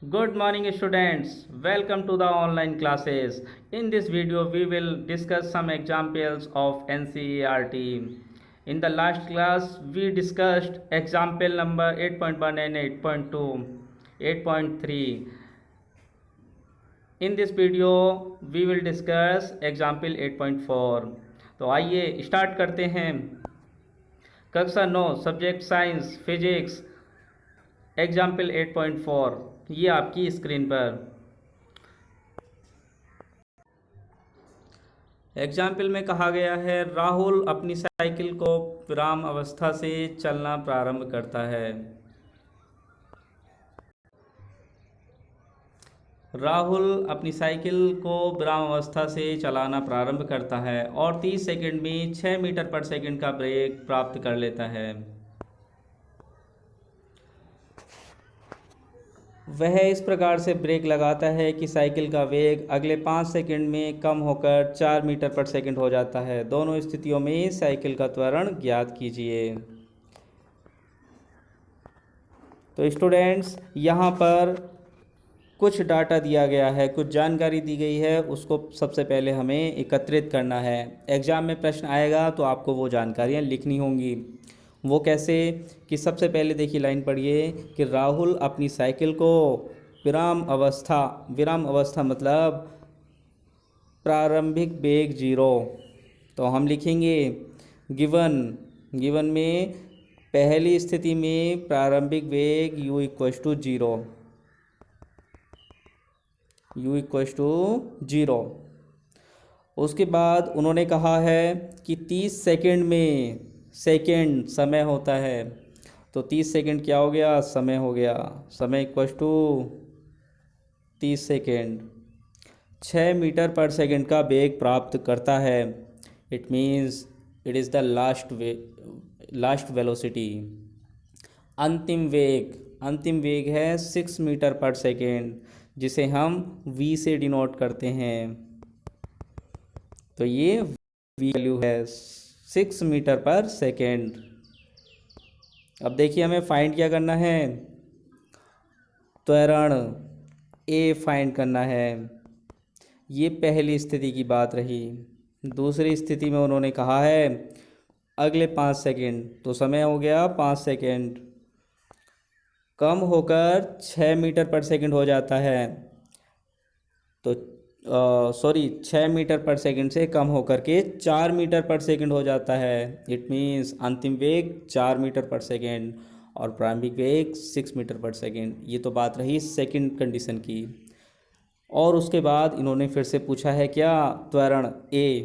Good morning students, welcome to the online classes. In this video we will discuss some examples of NCERT. In the last class we discussed example number 8.1 and 8.2, 8.3. In this video we will discuss example 8.4. तो आइए start करते हैं। कक्षा 9 subject science physics example 8.4 ये आपकी screen पर। Example में कहा गया है राहुल अपनी साइकिल को विराम अवस्था से चलना प्रारंभ करता है। राहुल अपनी साइकिल को विराम अवस्था से चलाना प्रारंभ करता है और 30 सेकंड में 6 मीटर पर सेकंड का ब्रेक प्राप्त कर लेता है। वह इस प्रकार से ब्रेक लगाता है कि साइकिल का वेग अगले 5 सेकंड में कम होकर 4 मीटर पर सेकंड हो जाता है। दोनों स्थितियों में साइकिल का त्वरण ज्ञात कीजिए। तो स्टूडेंट्स यहाँ पर कुछ डाटा दिया गया है, कुछ जानकारी दी गई है, उसको सबसे पहले हमें एकत्रित करना है। एग्ज़ाम में प्रश्न आएगा तो आपको वो जानकारियाँ लिखनी होंगी। वो कैसे कि सबसे पहले देखिए लाइन पढ़िए कि राहुल अपनी साइकिल को विराम अवस्था मतलब प्रारंभिक वेग 0। तो हम लिखेंगे गिवन में पहली स्थिति में प्रारंभिक वेग u इक्वस टू 0। उसके बाद उन्होंने कहा है कि 30 सेकंड में सेकंड समय होता है। तो 30 सेकंड क्या हो गया? समय हो गया। समय इक्वस टू 30 सेकंड 6 मीटर पर सेकंड का वेग प्राप्त करता है। It means it is the last velocity. अंतिम वेग है 6 मीटर पर सेकेंड, जिसे हम v से डिनोट करते हैं। तो ये v वैल्यू है 6 मीटर पर सेकेंड। अब देखिए हमें फाइंड क्या करना है? त्वरण a फाइंड करना है। ये पहली स्थिति की बात रही। दूसरी स्थिति में उन्होंने कहा है अगले 5 सेकेंड, तो समय हो गया 5 सेकेंड कम होकर 6 मीटर पर सेकंड हो जाता है। तो 6 मीटर पर सेकंड से कम होकर के 4 मीटर पर सेकंड हो जाता है। इट मीन्स अंतिम वेग 4 मीटर पर सेकंड और प्रारंभिक वेग 6 मीटर पर सेकंड। ये तो बात रही सेकंड कंडीशन की। और उसके बाद इन्होंने फिर से पूछा है क्या? त्वरण a।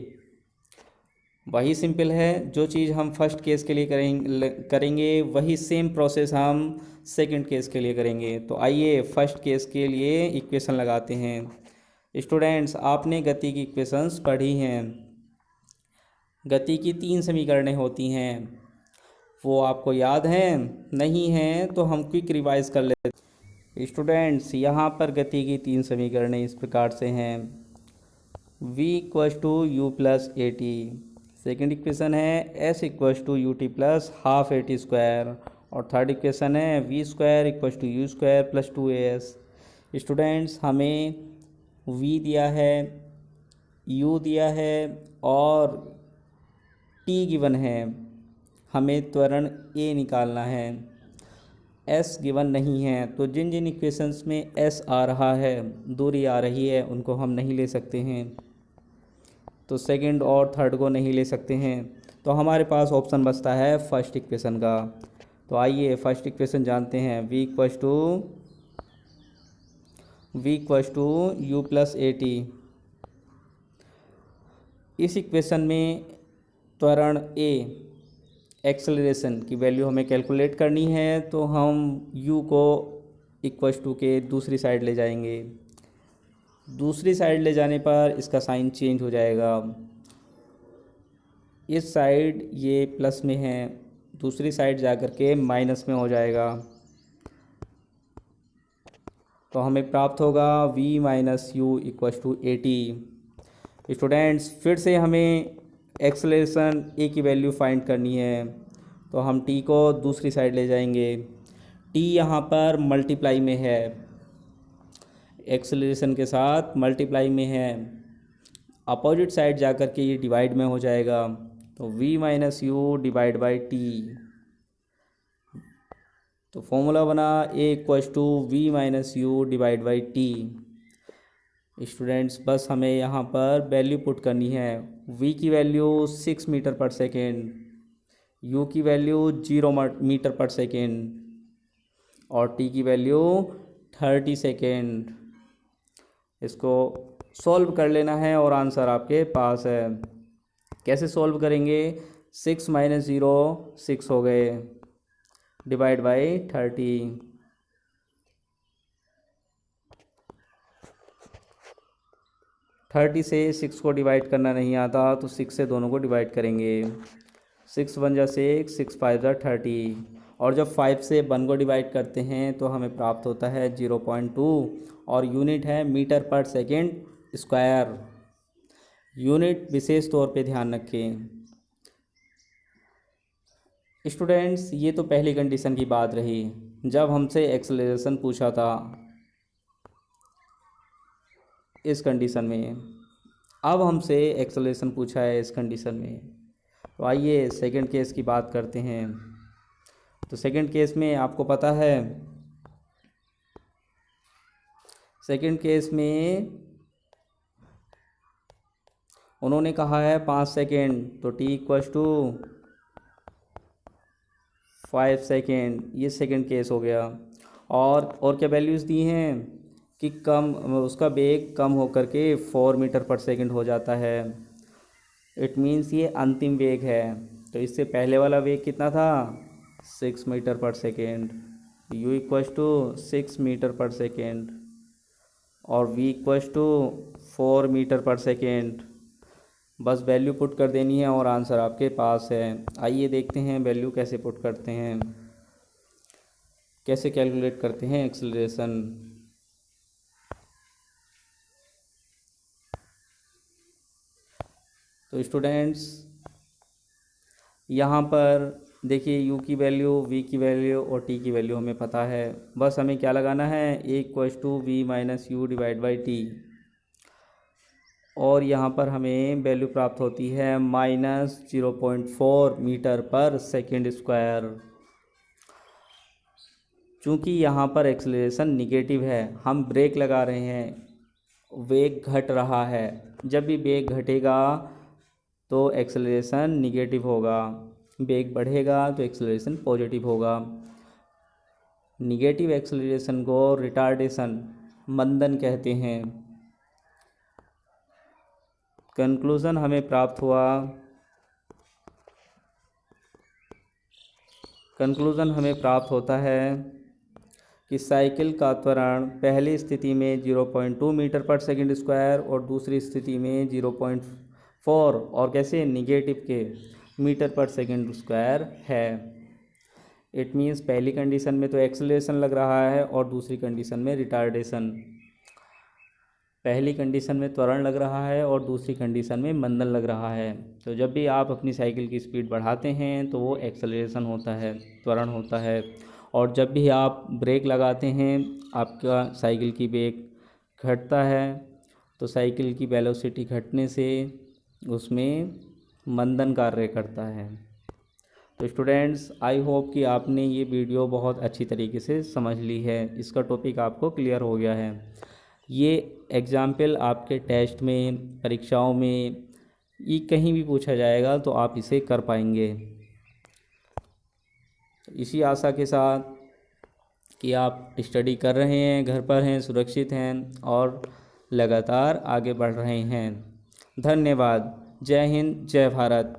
वही सिंपल है, जो चीज़ हम फर्स्ट केस के लिए करेंगे वही सेम प्रोसेस हम सेकंड केस के लिए करेंगे। तो आइए फर्स्ट केस के लिए इक्वेशन लगाते हैं। स्टूडेंट्स, आपने गति की इक्वेशंस पढ़ी हैं। गति की 3 समीकरणें होती हैं, वो आपको याद हैं? नहीं हैं तो हम क्विक रिवाइज कर लेते हैं। स्टूडेंट्स, यहाँ पर गति की 3 समीकरणें इस प्रकार से हैं। v equals to u plus a t. Second equation है s equals to u t plus half a t square. और थर्ड इक्वेशन है v square equals to u square plus 2as। Students, हमें v दिया है, u दिया है और t given है। हमें त्वरण a निकालना है। s गिवन नहीं है, तो जिन जिन इक्वेशंस में s आ रहा है, दूरी आ रही है, उनको हम नहीं ले सकते हैं। तो सेकंड और थर्ड को नहीं ले सकते हैं। तो हमारे पास ऑप्शन बचता है फर्स्ट इक्वेशन का। तो आइए फर्स्ट इक्वेशन जानते हैं। v equals to u plus a t. इस इक्वेशन में त्वरण a एक्सेलरेशन की वैल्यू हमें कैलकुलेट करनी है, तो हम u को इक्वस टू के दूसरी साइड ले जाएंगे। दूसरी साइड ले जाने पर इसका साइन चेंज हो जाएगा। इस साइड ये प्लस में है, दूसरी साइड जाकर के माइनस में हो जाएगा। तो हमें प्राप्त होगा v minus u equals to a t. Students, फिर से हमें एक्सेलरेशन a की वैल्यू फाइंड करनी है, तो हम t को दूसरी साइड ले जाएंगे। t यहाँ पर मल्टीप्लाई में है, एक्सेलरेशन के साथ मल्टीप्लाई में है, अपोजिट साइड जा कर के ये डिवाइड में हो जाएगा, तो v minus u divide by t. तो फॉर्मूला बना a equals to v minus u divide by t. Students बस हमें यहाँ पर वैल्यू पुट करनी है। v की value 6 metre per second, u की वैल्यू 0 मीटर पर सेकेंड और t की वैल्यू 30 सेकेंड। इसको सॉल्व कर लेना है और आंसर आपके पास है। कैसे सॉल्व करेंगे? 6 माइनस 0 6 हो गए, डिवाइड बाई 30। 30 से 6 को डिवाइड करना नहीं आता तो 6 से दोनों को डिवाइड करेंगे। 6 1 जा 6, 6 5 जा 30। और जब 5 से 1 को डिवाइड करते हैं तो हमें प्राप्त होता है 0.2 और यूनिट है metre per second square. Unit विशेष तौर पे ध्यान रखें। स्टूडेंट्स ये तो पहली कंडीशन की बात रही जब हमसे एक्सेलरेशन पूछा था इस कंडीशन में। अब हमसे एक्सेलरेशन पूछा है इस कंडीशन में, तो आइए सेकंड केस की बात करते हैं। तो सेकंड केस में आपको पता है, सेकंड केस में उन्होंने कहा है 5 सेकेंड, तो t इक्वल्स टू 5 सेकेंड, ये सेकंड केस हो गया। और क्या वैल्यूज़ दी हैं कि कम उसका वेग कम होकर के 4 मीटर पर सेकेंड हो जाता है। इट मीन्स ये अंतिम वेग है। तो इससे पहले वाला वेग कितना था? 6 metre per second. u equals to 6 metre per second और v equals to 4 metre per second. बस वैल्यू पुट कर देनी है और आंसर आपके पास है। आइए देखते हैं वैल्यू कैसे पुट करते हैं, कैसे कैलकुलेट करते हैं एक्सेलरेशन। तो स्टूडेंट्स यहाँ पर देखिए u की वैल्यू, v की वैल्यू और t की वैल्यू हमें पता है। बस हमें क्या लगाना है? a equals to v minus u divide by t. और यहाँ पर हमें वैल्यू प्राप्त होती है minus 0.4 metre per second square. चूँकि यहाँ पर एक्सेलरेशन निगेटिव है, हम ब्रेक लगा रहे हैं, वेग घट रहा है। जब भी वेग घटेगा तो एक्सेलरेशन निगेटिव होगा, वेग बढ़ेगा तो एक्सेलरेशन पॉजिटिव होगा। निगेटिव एक्सेलरेशन को रिटार्डेशन, मंदन कहते हैं। कंक्लूज़न हमें प्राप्त हुआ, कंक्लूज़न हमें प्राप्त होता है कि साइकिल का त्वरण पहली स्थिति में 0.2 मीटर पर सेकेंड स्क्वायर और दूसरी स्थिति में 0.4 और कैसे निगेटिव के मीटर पर सेकेंड स्क्वायर है। इट मीन्स पहली कंडीशन में तो एक्सेलरेशन लग रहा है और दूसरी कंडीशन में रिटार्डेशन। पहली कंडीशन में त्वरण लग रहा है और दूसरी कंडीशन में मंदन लग रहा है। तो जब भी आप अपनी साइकिल की स्पीड बढ़ाते हैं तो वो एक्सेलरेशन होता है, त्वरण होता है। और जब भी आप ब्रेक लगाते हैं आपका साइकिल की वेग घटता है, तो साइकिल की वेलोसिटी घटने से उसमें मंदन कार्य करता है। तो स्टूडेंट्स आई होप कि आपने ये वीडियो बहुत अच्छी तरीके से समझ ली है, इसका टॉपिक आपको क्लियर हो गया है। ये एग्ज़ाम्पल आपके टेस्ट में, परीक्षाओं में, ये कहीं भी पूछा जाएगा तो आप इसे कर पाएंगे। इसी आशा के साथ कि आप स्टडी कर रहे हैं, घर पर हैं, सुरक्षित हैं और लगातार आगे बढ़ रहे हैं। धन्यवाद। जय हिंद, जय भारत।